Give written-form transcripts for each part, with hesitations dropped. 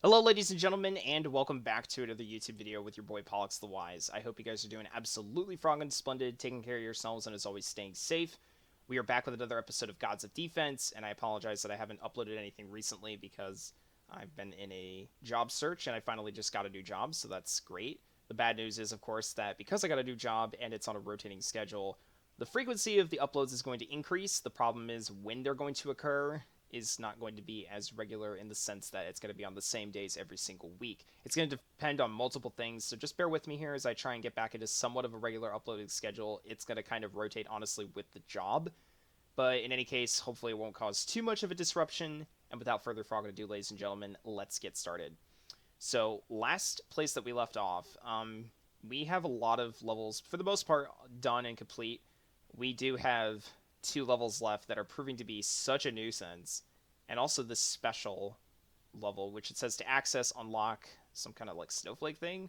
Hello, ladies and gentlemen, and welcome back to another YouTube video with your boy Pollux the Wise. I hope you guys are doing absolutely frog splendid, taking care of yourselves, and as always, staying safe. We are back with another episode of Gods of Defense, and I apologize that I haven't uploaded anything recently because I've been in a job search and I finally just got a new job, so that's great. The bad news is, of course, that because I got a new job and it's on a rotating schedule, the frequency of the uploads is going to increase. The problem is when they're going to occur is not going to be as regular in the sense that it's going to be on the same days every single week. It's going to depend on multiple things, so just bear with me here as I try and get back into somewhat of a regular uploading schedule. It's going to kind of rotate, honestly, with the job. But in any case, hopefully it won't cause too much of a disruption. And without further ado, ladies and gentlemen, let's get started. So, last place that we left off, we have a lot of levels, for the most part, done and complete. We do have 2 levels left that are proving to be such a nuisance, and also this special level, which it says to access, unlock some kind of like snowflake thing.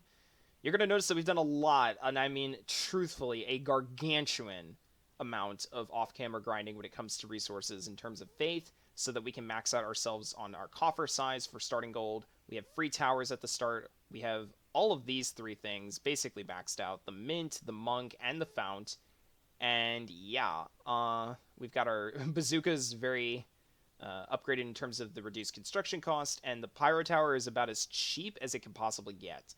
You're going to notice that we've done a lot, and I mean, truthfully, a gargantuan amount of off camera grinding when it comes to resources in terms of faith, so that we can max out ourselves on our coffer size for starting gold. We have free towers at the start. We have all of these 3 things basically maxed out: the mint, the monk, and the fount. And yeah, we've got our bazookas very upgraded in terms of the reduced construction cost, and the pyro tower is about as cheap as it can possibly get.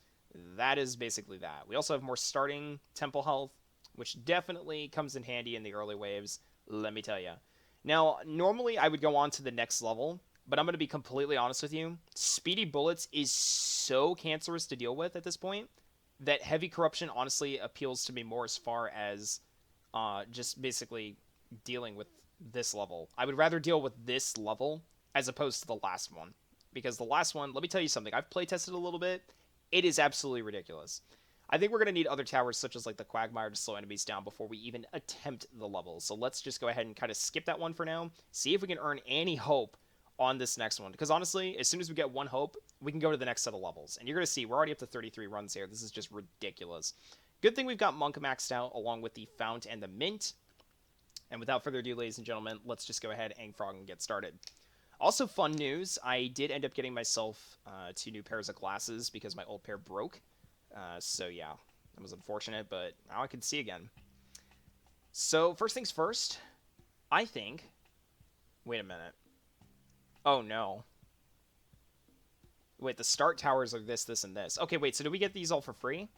That is basically that. We also have more starting temple health, which definitely comes in handy in the early waves, let me tell you. Now, normally I would go on to the next level, but I'm going to be completely honest with you. Speedy Bullets is so cancerous to deal with at this point that Heavy Corruption honestly appeals to me more as far as just basically dealing with this level. I would rather deal with this level as opposed to the last one. Because the last one, let me tell you something, I've playtested a little bit. It is absolutely ridiculous. I think we're going to need other towers such as like the Quagmire to slow enemies down before we even attempt the level. So let's just go ahead and kind of skip that one for now. See if we can earn any hope on this next one. Because honestly, as soon as we get one hope, we can go to the next set of levels. And you're going to see, we're already up to 33 runs here. This is just ridiculous. Good thing we've got Monk maxed out along with the Fount and the Mint. And without further ado, ladies and gentlemen, let's just go ahead and frog and get started. Also, fun news, I did end up getting myself 2 new pairs of glasses because my old pair broke. So yeah, that was unfortunate, but now I can see again. So first things first, I think... Wait a minute. Oh no. Wait, the start towers are this, this, and this. Okay, wait, so do we get these all for free?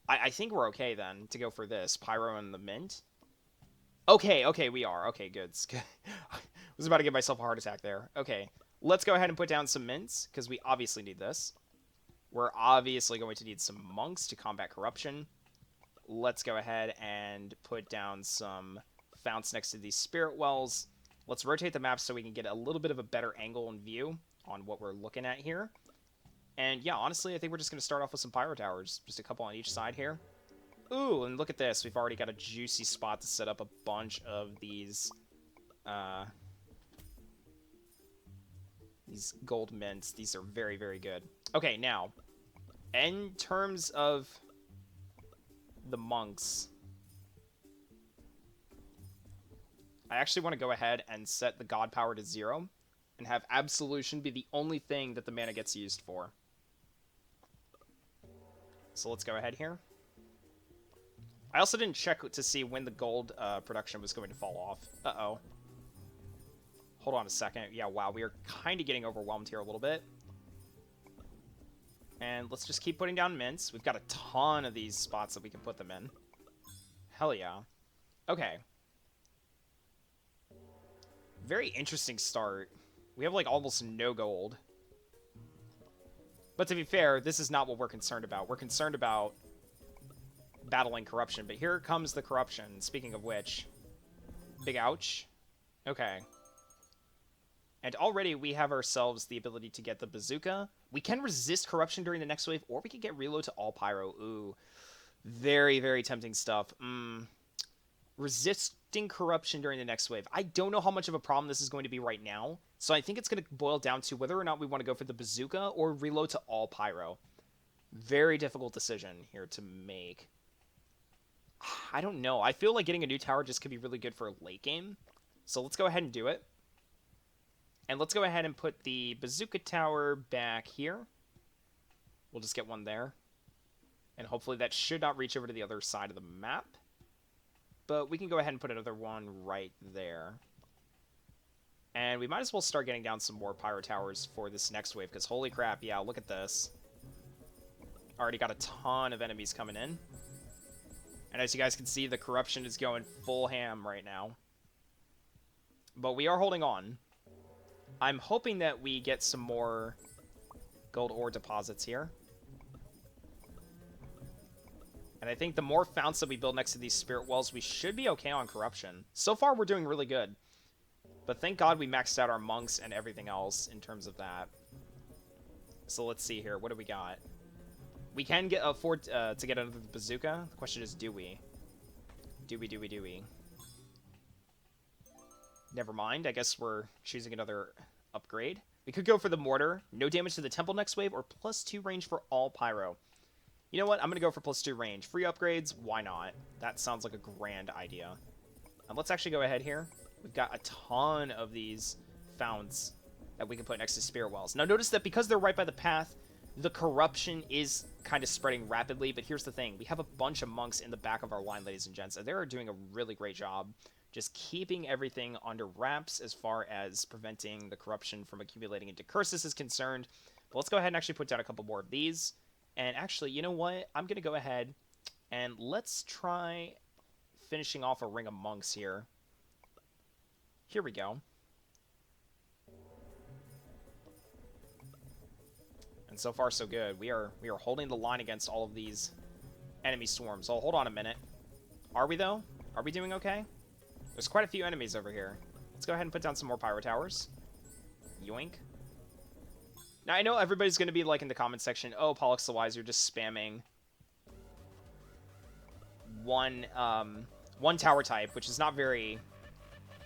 I think we're okay then to go for this. Pyro and the Mint. Okay, we are. Okay, good. I was about to give myself a heart attack there. Okay, let's go ahead and put down some mints, because we obviously need this. We're obviously going to need some monks to combat corruption. Let's go ahead and put down some founts next to these spirit wells. Let's rotate the map so we can get a little bit of a better angle and view on what we're looking at here. And yeah, honestly, I think we're just going to start off with some pyro towers. Just a couple on each side here. Ooh, and look at this. We've already got a juicy spot to set up a bunch of these gold mints. These are very, very good. Okay, now, in terms of the monks, I actually want to go ahead and set the god power to 0 and have absolution be the only thing that the mana gets used for. So let's go ahead here. I also didn't check to see when the gold production was going to fall off. Uh-oh. Hold on a second. Yeah, wow, we are kind of getting overwhelmed here a little bit. And let's just keep putting down mints. We've got a ton of these spots that we can put them in. Hell yeah. Okay. Very interesting start. We have like almost no gold. But to be fair, this is not what we're concerned about. We're concerned about battling corruption. But here comes the corruption. Speaking of which, big ouch. Okay. And already we have ourselves the ability to get the bazooka. We can resist corruption during the next wave, or we can get reload to all pyro. Ooh. Very, very tempting stuff. Resisting corruption during the next wave. I don't know how much of a problem this is going to be right now. So I think it's going to boil down to whether or not we want to go for the bazooka or reload to all pyro. Very difficult decision here to make. I don't know. I feel like getting a new tower just could be really good for a late game. So let's go ahead and do it. And let's go ahead and put the bazooka tower back here. We'll just get one there. And hopefully that should not reach over to the other side of the map. But we can go ahead and put another one right there. And we might as well start getting down some more pyro towers for this next wave, because holy crap, yeah, look at this. Already got a ton of enemies coming in. And as you guys can see, the corruption is going full ham right now. But we are holding on. I'm hoping that we get some more gold ore deposits here. And I think the more founts that we build next to these spirit wells, we should be okay on corruption. So far, we're doing really good. But thank God we maxed out our monks and everything else in terms of that. So let's see here. What do we got? We can afford to get another bazooka. The question is, do we? Do we? Never mind. I guess we're choosing another upgrade. We could go for the mortar. No damage to the temple next wave, or +2 range for all pyro. You know what? I'm going to go for +2 range. Free upgrades? Why not? That sounds like a grand idea. Let's actually go ahead here. We've got a ton of these founts that we can put next to spirit wells. Now notice that because they're right by the path, the corruption is kind of spreading rapidly, but here's the thing. We have a bunch of monks in the back of our line, ladies and gents, and they're doing a really great job just keeping everything under wraps as far as preventing the corruption from accumulating into curses is concerned. But let's go ahead and actually put down a couple more of these. And actually, you know what? I'm going to go ahead and let's try finishing off a ring of monks here. Here we go. And so far, so good. We are holding the line against all of these enemy swarms. Oh, hold on a minute. Are we, though? Are we doing okay? There's quite a few enemies over here. Let's go ahead and put down some more pyro towers. Yoink. Now, I know everybody's going to be like in the comment section, oh, Pollux the Wise, you're just spamming one tower type, which is not very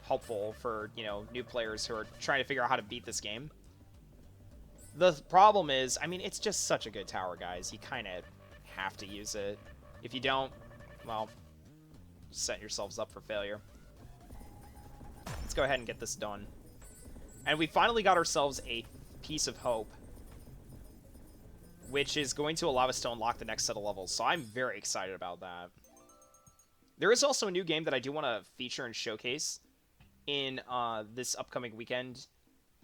helpful for, you know, new players who are trying to figure out how to beat this game. The problem is, I mean, it's just such a good tower, guys. You kind of have to use it. If you don't, well, set yourselves up for failure. Let's go ahead and get this done. And we finally got ourselves a piece of hope, which is going to allow us to unlock the next set of levels. So I'm very excited about that. There is also a new game that I do want to feature and showcase in this upcoming weekend,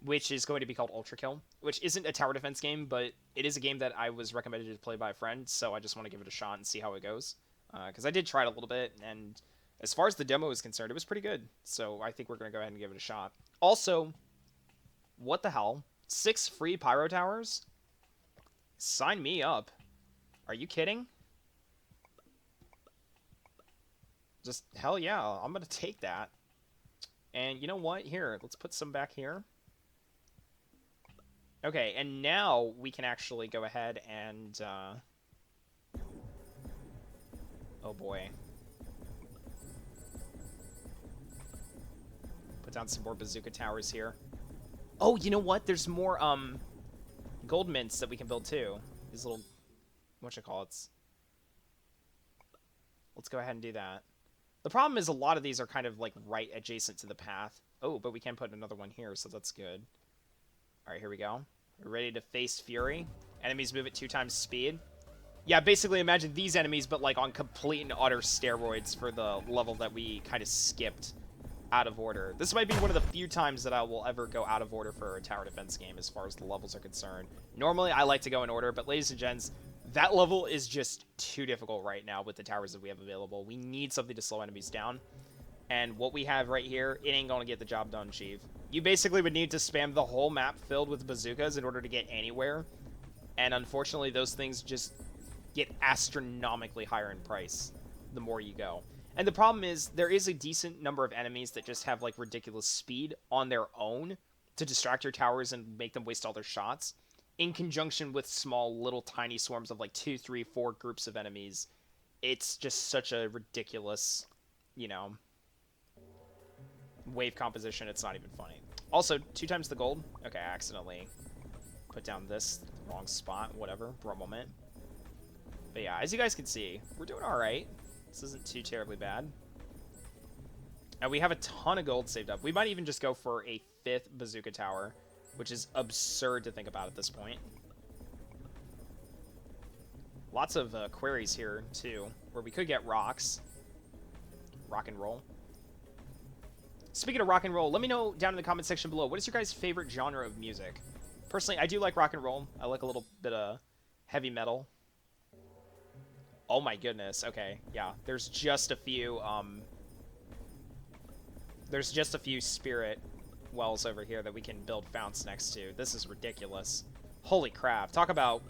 which is going to be called Ultra Kill, which isn't a tower defense game, but it is a game that I was recommended to play by a friend, so I just want to give it a shot and see how it goes. Because I did try it a little bit, and as far as the demo is concerned, it was pretty good. So I think we're going to go ahead and give it a shot. Also, what the hell? 6 free pyro towers? Sign me up. Are you kidding? Just, hell yeah, I'm going to take that. And you know what? Here, let's put some back here. Okay, and now we can actually go ahead and, oh boy. Put down some more bazooka towers here. Oh, you know what? There's more, gold mints that we can build too. These little, whatchamacallits. Let's go ahead and do that. The problem is a lot of these are kind of like right adjacent to the path. Oh, but we can put another one here, so that's good. All right, here we go. We're ready to face Fury. Enemies move at 2 times speed. Yeah, basically imagine these enemies, but like on complete and utter steroids for the level that we kind of skipped out of order. This might be one of the few times that I will ever go out of order for a tower defense game as far as the levels are concerned. Normally, I like to go in order, but ladies and gents, that level is just too difficult right now with the towers that we have available. We need something to slow enemies down. And what we have right here, it ain't going to get the job done, Chief. You basically would need to spam the whole map filled with bazookas in order to get anywhere. And unfortunately, those things just get astronomically higher in price the more you go. And the problem is, there is a decent number of enemies that just have like ridiculous speed on their own to distract your towers and make them waste all their shots, in conjunction with small little tiny swarms of like 2, 3, 4 groups of enemies. It's just such a ridiculous, you know, wave composition. It's not even funny. Also, 2 times the gold. Okay, I accidentally put down this wrong spot. Whatever, for a moment. But yeah, as you guys can see, we're doing all right. This isn't too terribly bad. And we have a ton of gold saved up. We might even just go for a 5th bazooka tower, which is absurd to think about at this point. Lots of queries here, too, where we could get rocks. Rock and roll. Speaking of rock and roll, let me know down in the comment section below, what is your guys' favorite genre of music? Personally, I do like rock and roll. I like a little bit of heavy metal. Oh my goodness. Okay, yeah. There's just a few spirit wells over here that we can build founts next to. This is ridiculous. Holy crap. Talk about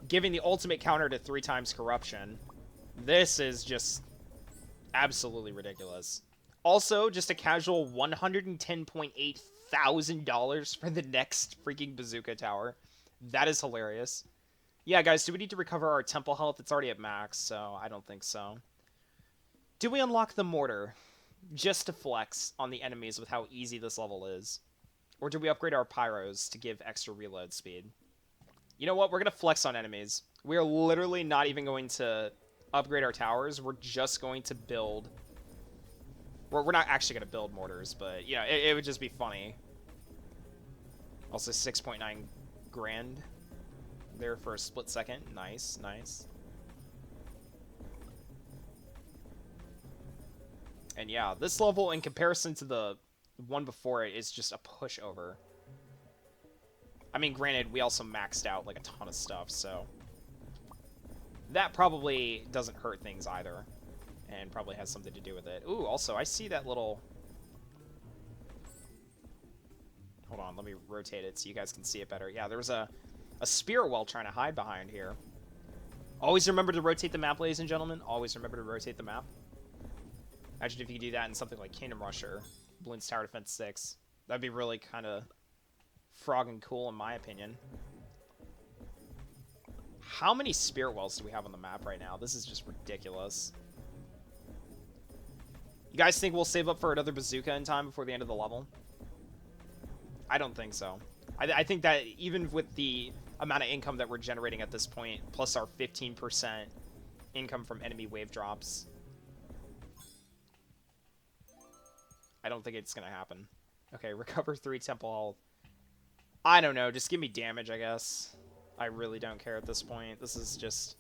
giving the ultimate counter to 3 times corruption. This is just absolutely ridiculous. Also, just a casual $110.8 thousand for the next freaking bazooka tower. That is hilarious. Yeah, guys, do we need to recover our temple health? It's already at max, so I don't think so. Do we unlock the mortar just to flex on the enemies with how easy this level is? Or do we upgrade our pyros to give extra reload speed? You know what? We're going to flex on enemies. We are literally not even going to upgrade our towers. We're just going to build... We're not actually going to build mortars, but, you know, it would just be funny. Also, 6.9 grand there for a split second. Nice, nice. And yeah, this level, in comparison to the one before it, is just a pushover. I mean, granted, we also maxed out, like, a ton of stuff, so... That probably doesn't hurt things either. And probably has something to do with it. Ooh, also, I see that little... Hold on, let me rotate it so you guys can see it better. Yeah, there was a spirit well trying to hide behind here. Always remember to rotate the map, ladies and gentlemen. Always remember to rotate the map. Imagine if you could do that in something like Kingdom Rush or Bloons Tower Defense 6. That'd be really kind of frogging cool, in my opinion. How many spirit wells do we have on the map right now? This is just ridiculous. You guys think we'll save up for another bazooka in time before the end of the level? I don't think so. I think that even with the amount of income that we're generating at this point, plus our 15% income from enemy wave drops, I don't think it's going to happen. Okay, recover 3 temple health. I don't know, just give me damage, I guess. I really don't care at this point. This is just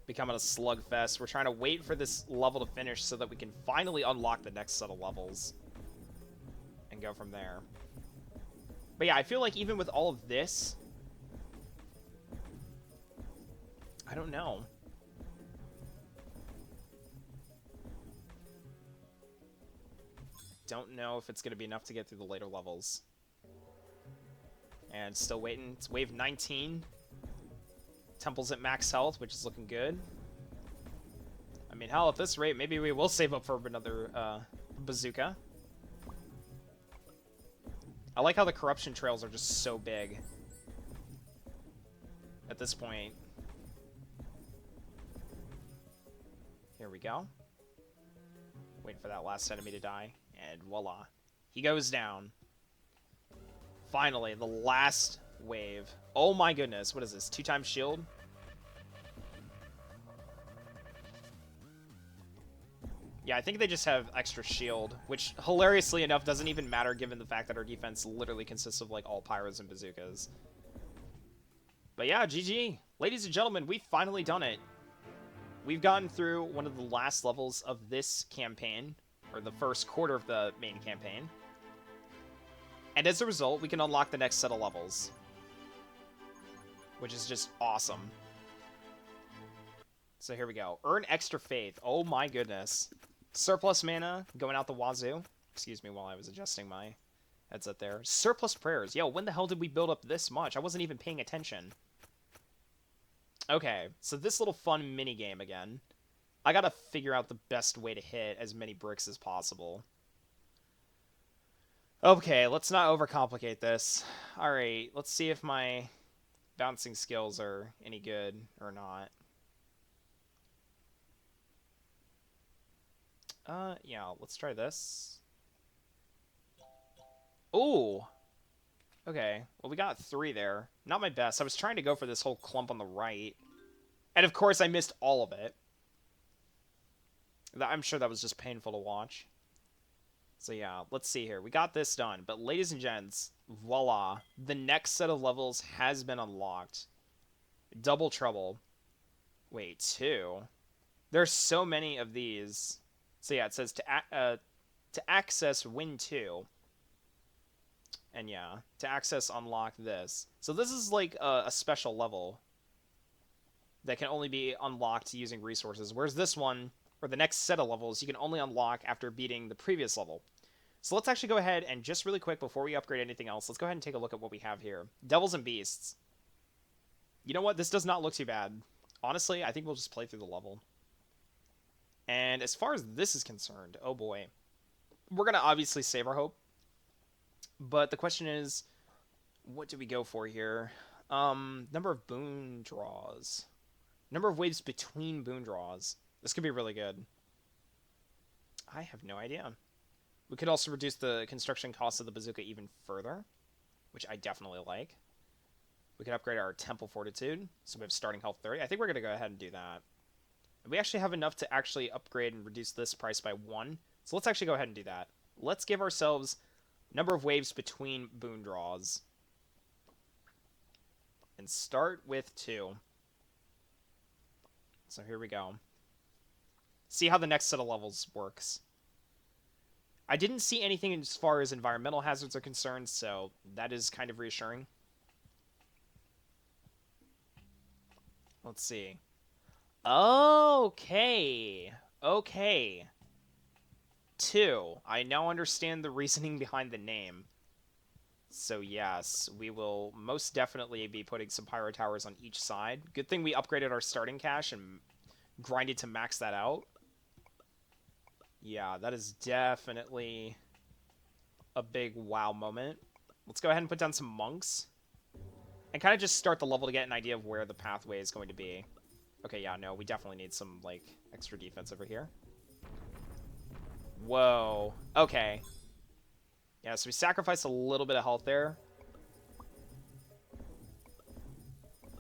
becoming a slugfest. We're trying to wait for this level to finish so that we can finally unlock the next set of levels and go from there. But yeah, I feel like even with all of this, I don't know. Don't know if it's going to be enough to get through the later levels. And still waiting. It's wave 19. Temple's at max health, which is looking good. I mean, hell, at this rate, maybe we will save up for another bazooka. I like how the corruption trails are just so big at this point. Here we go. Wait for that last enemy to die, and voila. He goes down. Finally, the last wave. Oh my goodness, what is this? 2 times shield? Yeah, I think they just have extra shield, which, hilariously enough, doesn't even matter given the fact that our defense literally consists of, like, all pyros and bazookas. But yeah, GG. Ladies and gentlemen, we've finally done it. We've gotten through one of the last levels of this campaign, or the first quarter of the main campaign. And as a result, we can unlock the next set of levels, which is just awesome. So here we go. Earn extra faith. Oh my goodness. Surplus mana going out the wazoo. Excuse me while I was adjusting my headset there. Surplus prayers. Yo, when the hell did we build up this much? I wasn't even paying attention. Okay, so this little fun mini game again. I gotta figure out the best way to hit as many bricks as possible. Okay, let's not overcomplicate this. Alright, let's see if my bouncing skills are any good or not. Yeah, let's try this. Ooh! Okay, well we got 3 there. Not my best. I was trying to go for this whole clump on the right. And of course I missed all of it. I'm sure that was just painful to watch. So yeah, let's see here. We got this done. But ladies and gents, voila. The next set of levels has been unlocked. Double Trouble. Wait, 2? There's so many of these. So yeah, it says to access Win 2. And yeah, to access unlock this. So this is like a special level that can only be unlocked using resources. Whereas this one, or the next set of levels, you can only unlock after beating the previous level. So let's actually go ahead and just really quick, before we upgrade anything else, let's go ahead and take a look at what we have here. Devils and Beasts. You know what? This does not look too bad. Honestly, I think we'll just play through the level. And as far as this is concerned, oh boy. We're going to obviously save our hope. But the question is, what do we go for here? Number of boon draws. Number of waves between boon draws. This could be really good. I have no idea. We could also reduce the construction cost of the bazooka even further, which I definitely like. We could upgrade our Temple Fortitude, so we have starting health 30. I think we're going to go ahead and do that. And we actually have enough to actually upgrade and reduce this price by 1. So let's actually go ahead and do that. Let's give ourselves number of waves between boon draws. And start with 2. So here we go. See how the next set of levels works. I didn't see anything as far as environmental hazards are concerned, so that is kind of reassuring. Let's see. Okay. Okay. 2. I now understand the reasoning behind the name. So yes, we will most definitely be putting some pyro towers on each side. Good thing we upgraded our starting cache and grinded to max that out. Yeah, that is definitely a big wow moment. Let's go ahead and put down some monks. And kind of just start the level to get an idea of where the pathway is going to be. Okay, yeah, no, we definitely need some, like, extra defense over here. Whoa. Okay. Yeah, so we sacrificed a little bit of health there.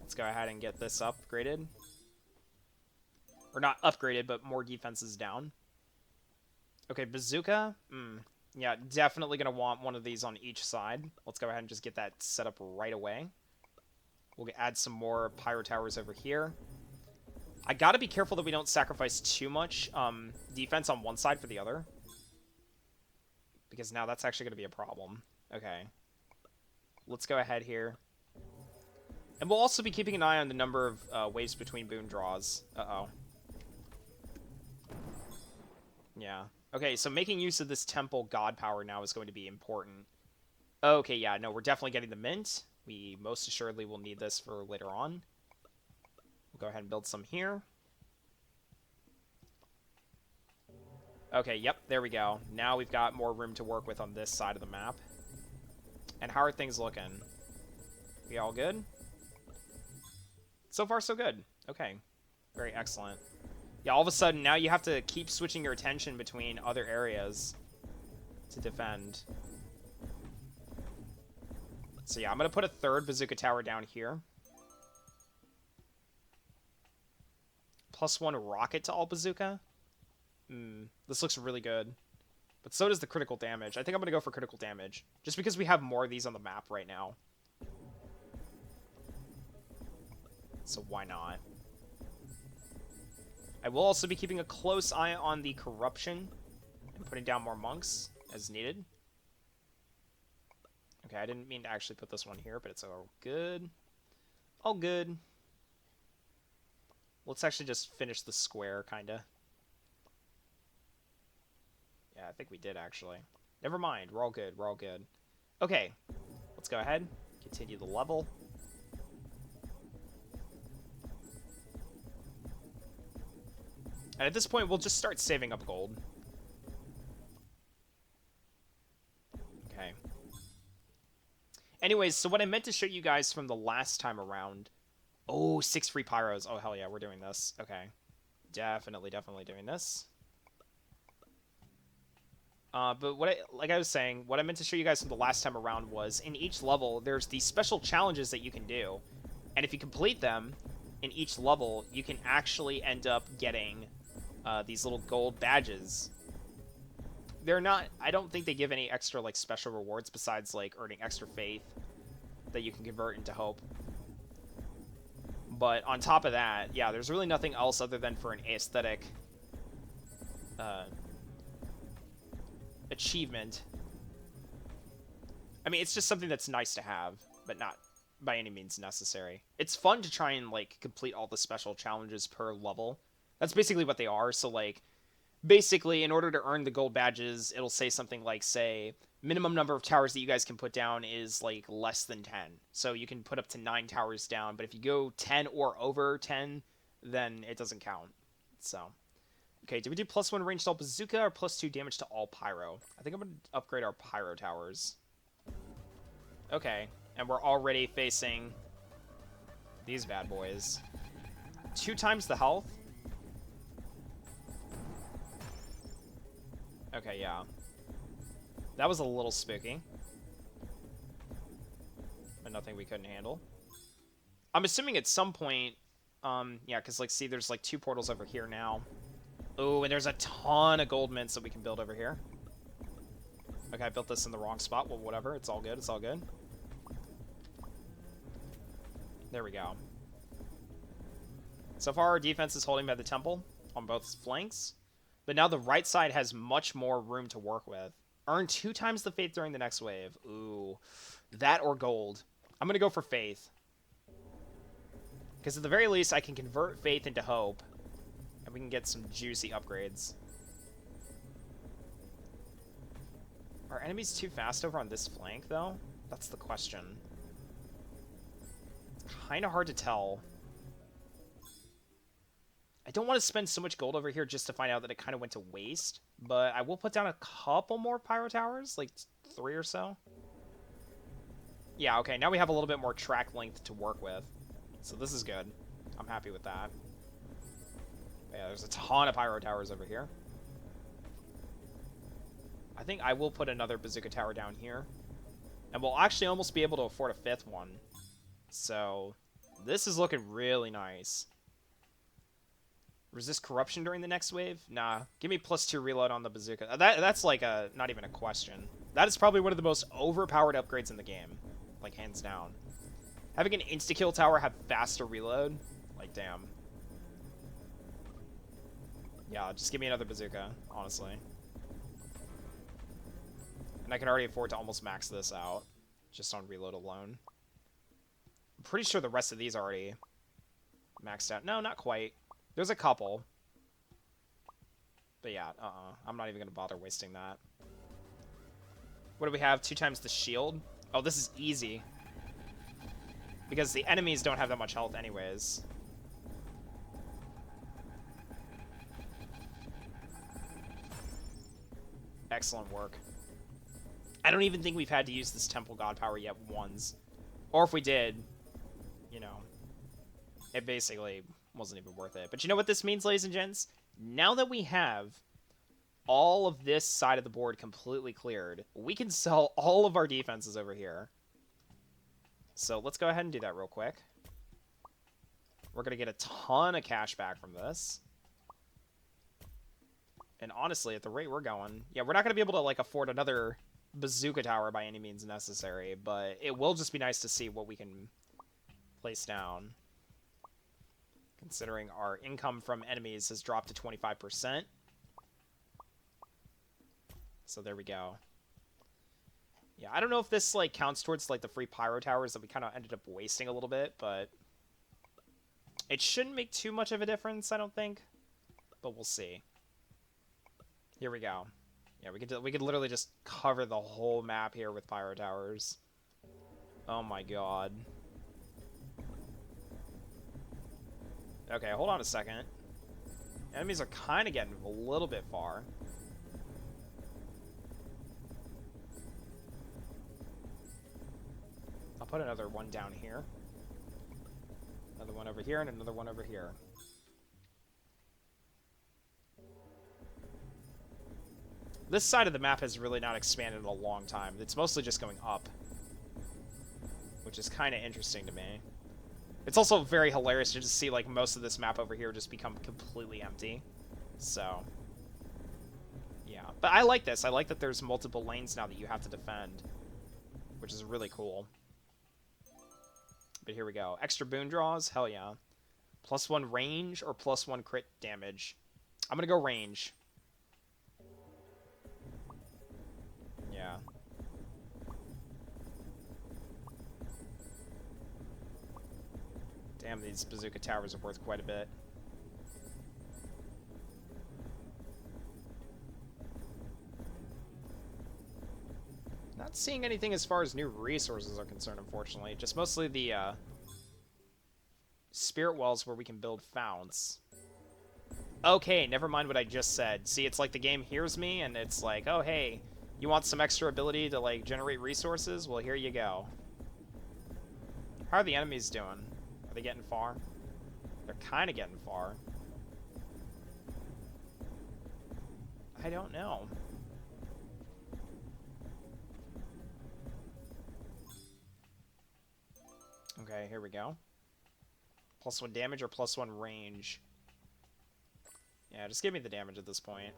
Let's go ahead and get this upgraded. Or not upgraded, but more defenses down. Okay, bazooka. Yeah, definitely going to want one of these on each side. Let's go ahead and just get that set up right away. We'll add some more pyro towers over here. I got to be careful that we don't sacrifice too much defense on one side for the other. Because now that's actually going to be a problem. Okay. Let's go ahead here. And we'll also be keeping an eye on the number of waves between boon draws. Uh-oh. Yeah. Okay, so making use of this temple god power now is going to be important. Okay, yeah, no, we're definitely getting the mint. We most assuredly will need this for later on. We'll go ahead and build some here. Okay, yep, there we go. Now we've got more room to work with on this side of the map. And how are things looking? We all good? So far, so good. Okay, very excellent. Yeah, all of a sudden, now you have to keep switching your attention between other areas to defend. So yeah, I'm going to put a third bazooka tower down here. +1 rocket to all bazooka. This looks really good. But so does the critical damage. I think I'm going to go for critical damage. Just because we have more of these on the map right now. So why not? I will also be keeping a close eye on the corruption and putting down more monks as needed. Okay, I didn't mean to actually put this one here, but it's all good. All good. Let's actually just finish the square, kinda. Yeah, I think we did, actually. Never mind, we're all good, we're all good. Okay, let's go ahead, continue the level. And at this point, we'll just start saving up gold. Okay. Anyways, so what I meant to show you guys from the last time around... Oh, 6 free pyros. Oh, hell yeah, we're doing this. Okay. Definitely doing this. But like I was saying, what I meant to show you guys from the last time around was, in each level, there's these special challenges that you can do. And if you complete them in each level, you can actually end up getting... these little gold badges. they're not, I don't think they give any extra, like, special rewards besides, like, earning extra faith that you can convert into hope. But on top of that, yeah, there's really nothing else other than for an aesthetic achievement. I mean, it's just something that's nice to have, but not by any means necessary. It's fun to try and, like, complete all the special challenges per level. That's basically what they are. So, like, basically, in order to earn the gold badges, it'll say something like, say, minimum number of towers that you guys can put down is, like, less than 10. So you can put up to 9 towers down, but if you go 10 or over 10, then it doesn't count. So, okay, do we do +1 ranged all bazooka or +2 damage to all pyro? I think I'm going to upgrade our pyro towers. Okay, and we're already facing these bad boys. 2 times the health? Okay, yeah. That was a little spooky. But nothing we couldn't handle. I'm assuming at some point, yeah, because, like, see, there's, like, 2 portals over here now. Oh, and there's a ton of gold mints that we can build over here. Okay, I built this in the wrong spot. Well, whatever. It's all good. It's all good. There we go. So far, our defense is holding by the temple on both flanks. But now the right side has much more room to work with. Earn 2 times the faith during the next wave. Ooh. That or gold. I'm going to go for faith. Because at the very least, I can convert faith into hope. And we can get some juicy upgrades. Are enemies too fast over on this flank, though? That's the question. It's kind of hard to tell. I don't want to spend so much gold over here just to find out that it kind of went to waste. But I will put down a couple more pyro towers, like 3 or so. Yeah, okay, now we have a little bit more track length to work with. So this is good. I'm happy with that. Yeah, there's a ton of pyro towers over here. I think I will put another bazooka tower down here. And we'll actually almost be able to afford a 5th one. So this is looking really nice. Resist corruption during the next wave? Nah. Give me +2 reload on the bazooka. That's like a not even a question. That is probably one of the most overpowered upgrades in the game. Like, hands down. Having an insta-kill tower have faster reload? Like, damn. Yeah, just give me another bazooka, honestly. And I can already afford to almost max this out. Just on reload alone. I'm pretty sure the rest of these are already maxed out. No, not quite. There's a couple. But yeah, I'm not even going to bother wasting that. What do we have? 2 times the shield? Oh, this is easy. Because the enemies don't have that much health anyways. Excellent work. I don't even think we've had to use this Temple God power yet once. Or if we did, you know, it basically wasn't even worth it. But you know what this means, ladies and gents? Now that we have all of this side of the board completely cleared, we can sell all of our defenses over here. So let's go ahead and do that real quick. We're going to get a ton of cash back from this. And honestly, at the rate we're going, yeah, we're not going to be able to, like, afford another bazooka tower by any means necessary, but it will just be nice to see what we can place down. Considering our income from enemies has dropped to 25%. So there we go. Yeah, I don't know if this, like, counts towards, like, the free pyro towers that we kind of ended up wasting a little bit, but it shouldn't make too much of a difference, I don't think. But we'll see. Here we go. Yeah, we could literally just cover the whole map here with pyro towers. Oh my god. Okay, hold on a second. Enemies are kind of getting a little bit far. I'll put another one down here. Another one over here, and another one over here. This side of the map has really not expanded in a long time. It's mostly just going up. Which is kind of interesting to me. It's also very hilarious to just see, like, most of this map over here just become completely empty. So, yeah. But I like this. I like that there's multiple lanes now that you have to defend, which is really cool. But here we go. Extra boon draws? Hell yeah. +1 range or +1 crit damage? I'm going to go range. Yeah. Damn, these bazooka towers are worth quite a bit. Not seeing anything as far as new resources are concerned, unfortunately. Just mostly the spirit wells where we can build founts. Okay, never mind what I just said. See, it's like the game hears me, and it's like, oh, hey, you want some extra ability to, like, generate resources? Well, here you go. How are the enemies doing? Are they getting far? They're kind of getting far. I don't know. Okay, here we go. +1 damage or +1 range? Yeah, just give me the damage at this point.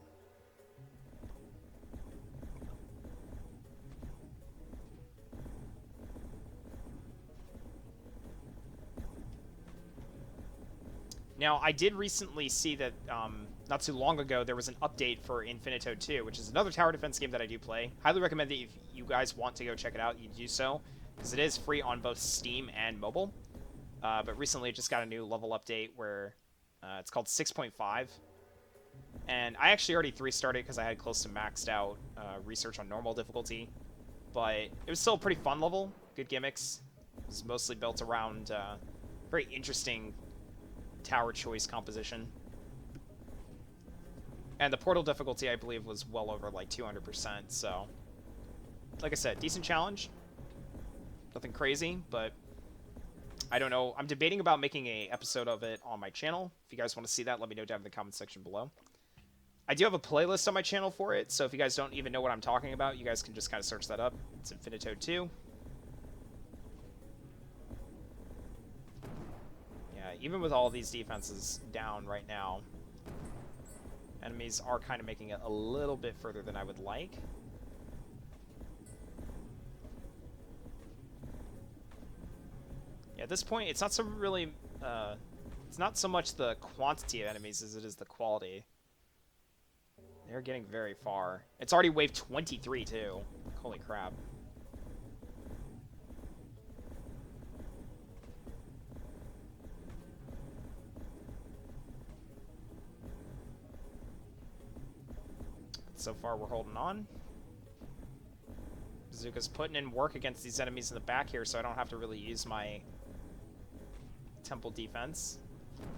Now, I did recently see that, not too long ago, there was an update for Infinito 2, which is another tower defense game that I do play. Highly recommend that if you guys want to go check it out, you do so, because it is free on both Steam and mobile. But recently it just got a new level update where it's called 6.5. And I actually already 3-starred it because I had close to maxed out research on normal difficulty. But it was still a pretty fun level. Good gimmicks. It was mostly built around very interesting tower choice composition. And the portal difficulty, I believe, was well over like 200%. So, like I said, decent challenge. Nothing crazy, but I don't know. I'm debating about making an episode of it on my channel. If you guys want to see that, let me know down in the comment section below. I do have a playlist on my channel for it, so if you guys don't even know what I'm talking about, you guys can just kind of search that up. It's Infinito 2. Yeah, even with all these defenses down right now, enemies are kind of making it a little bit further than I would like. Yeah, at this point, it's not so really, it's not so much the quantity of enemies as it is the quality. They're getting very far. It's already wave 23, too. Holy crap. So far, we're holding on. Bazooka's putting in work against these enemies in the back here, so I don't have to really use my temple defense.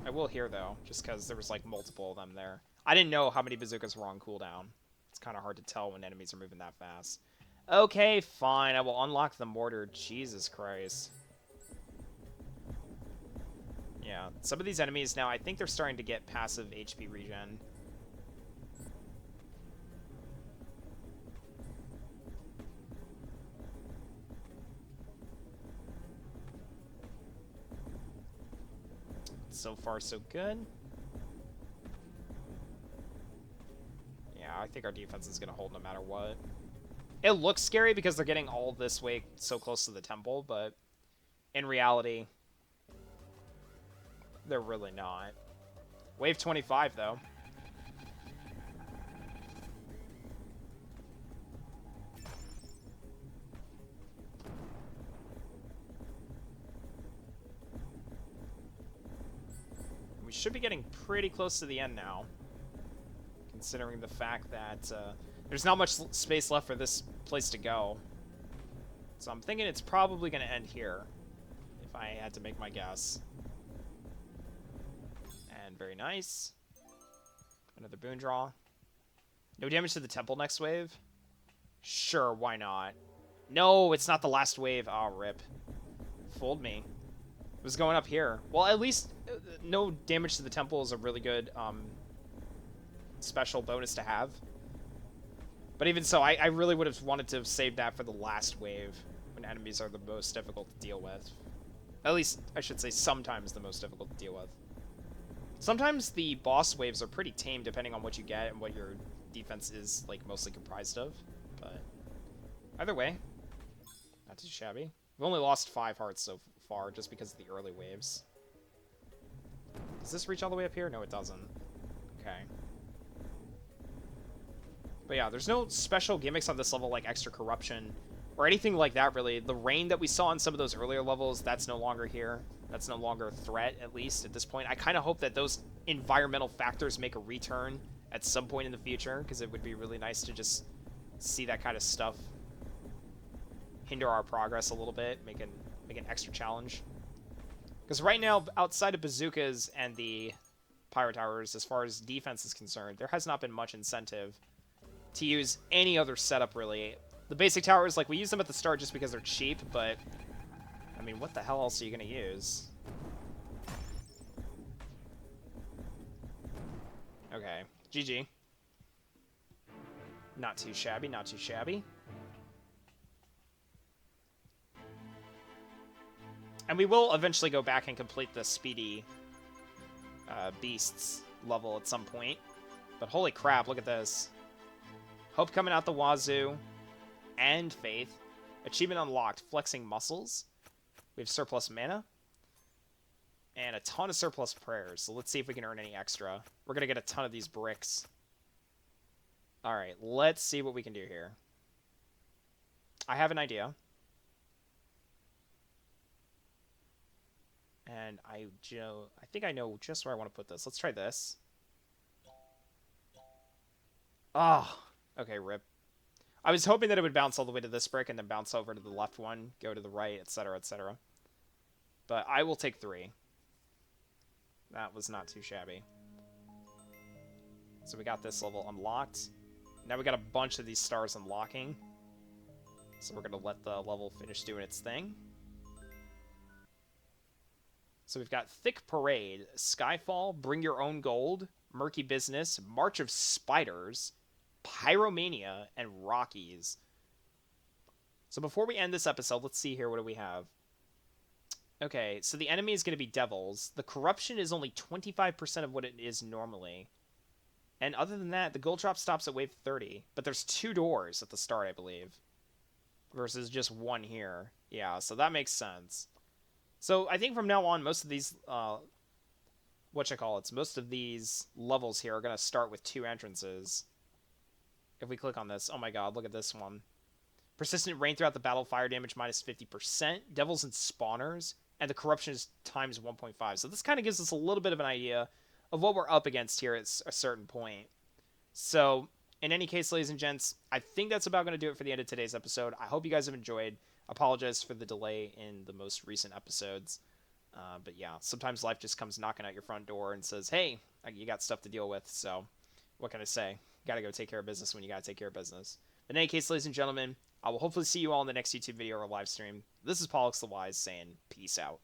I will here, though, just because there was, like, multiple of them there. I didn't know how many bazookas were on cooldown. It's kind of hard to tell when enemies are moving that fast. Okay, fine. I will unlock the mortar. Jesus Christ. Yeah, some of these enemies now, I think they're starting to get passive HP regen. So far, so good. Yeah, I think our defense is going to hold no matter what. It looks scary because they're getting all this way so close to the temple, but in reality, they're really not. Wave 25, though. We should be getting pretty close to the end now, considering the fact that there's not much space left for this place to go. So I'm thinking it's probably going to end here, if I had to make my guess. And very nice. Another boon draw. No damage to the temple next wave? Sure, why not? No, it's not the last wave. Oh, rip. Fooled me. It was going up here. Well, at least no damage to the temple is a really good special bonus to have. But even so, I really would have wanted to have saved that for the last wave, when enemies are the most difficult to deal with. At least, I should say, sometimes the most difficult to deal with. Sometimes the boss waves are pretty tame, depending on what you get and what your defense is like mostly comprised of. But either way, not too shabby. We've only lost 5 hearts so far just because of the early waves. Does this reach all the way up here? No, it doesn't. Okay. But yeah, there's no special gimmicks on this level like extra corruption or anything like that, really. The rain that we saw in some of those earlier levels, that's no longer here. That's no longer a threat, at least at this point. I kind of hope that those environmental factors make a return at some point in the future, because it would be really nice to just see that kind of stuff hinder our progress a little bit, make an extra challenge. Because right now, outside of bazookas and the pyro towers, as far as defense is concerned, there has not been much incentive to use any other setup, really. The basic towers, like, we use them at the start just because they're cheap, but I mean, what the hell else are you going to use? Okay, GG. Not too shabby, not too shabby. And we will eventually go back and complete the speedy beasts level at some point. But holy crap, look at this. Hope coming out the wazoo. And faith. Achievement unlocked, flexing muscles. We have surplus mana. And a ton of surplus prayers. So let's see if we can earn any extra. We're going to get a ton of these bricks. Alright, let's see what we can do here. I have an idea. And I think I know just where I want to put this. Let's try this. Oh, okay, rip. I was hoping that it would bounce all the way to this brick and then bounce over to the left one, go to the right, etc., etc. But I will take 3. That was not too shabby. So we got this level unlocked. Now we got a bunch of these stars unlocking. So we're going to let the level finish doing its thing. So we've got Thick Parade, Skyfall, Bring Your Own Gold, Murky Business, March of Spiders, Pyromania, and Rockies. So before we end this episode, let's see here, what do we have? Okay, so the enemy is going to be devils. The corruption is only 25% of what it is normally. And other than that, the gold drop stops at wave 30. But there's 2 doors at the start, I believe. Versus just 1 here. Yeah, so that makes sense. So I think from now on, most of these, most of these levels here are going to start with 2 entrances. If we click on this, oh my god, look at this one. Persistent rain throughout the battle, fire damage minus 50%, devils and spawners, and the corruption is times 1.5. So this kind of gives us a little bit of an idea of what we're up against here at a certain point. So, in any case, ladies and gents, I think that's about going to do it for the end of today's episode. I hope you guys have enjoyed. Apologize for the delay in the most recent episodes. But yeah, sometimes life just comes knocking at your front door and says, hey, you got stuff to deal with. So what can I say? Gotta go take care of business when you gotta take care of business. But in any case, ladies and gentlemen, I will hopefully see you all in the next YouTube video or live stream. This is Pollux the Wise saying peace out.